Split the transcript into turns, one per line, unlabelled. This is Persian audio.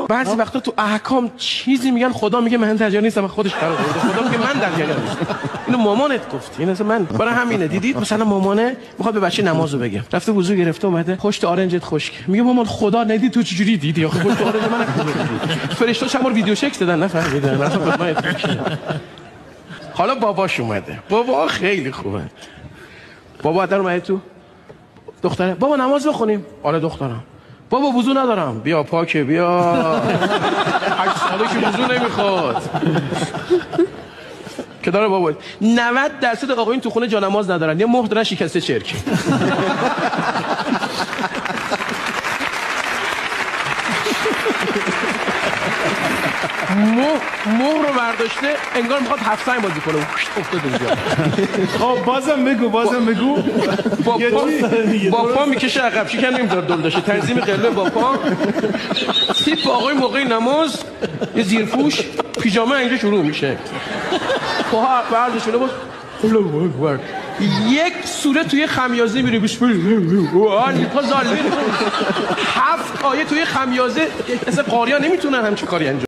اینا بعضی وقتا تو احکام چیزی میگن خدا میگه من در جریان نیستم، خودش قرار داده، خدا میگه من در جریان نیستم. اینو مامانت گفت، این اصلا من برای همینه. دیدید مثلا مامانه میخواد به بچه نمازو بگه، رفته وضو گرفته اومده پشت آرنجت خشک، میگه مامان خدا ندید تو چجوری دیدی؟ آخه پشت آرنج من فرشته چند بار ویدیو چک دادن نفهمیدن اصلا. حالا باباش اومده، بابا خیلی خوبه. بابا در اومده تو، دختره بابا نماز بخونیم. آره دخترم. بابا وضو ندارم. بیا پاکه، بیا 8 ساله که وضو نمیخواد که داره. بابا 90% آقایون تو خونه جانماز ندارن، یه مهر دارن شکسته چرک. مهر رو برداشته انگار میخواد 7 سنگ بازی کنه، افتاد اونجا.
خب بازم بگو
با پا میکشه عقب، شکم نمیذاره دل داشته، تنظیم قله با پا. تیپ آقای موقع نماز یه زیرپوش پیژامه اینجا شروع میشه، پاها برداشته باز الله اکبر، یک سوره توی خمیازه میره بسم الله پا زالمه 7 آیه توی خمیازه. اصلا قاریا نمیتونن همچین کاری انجام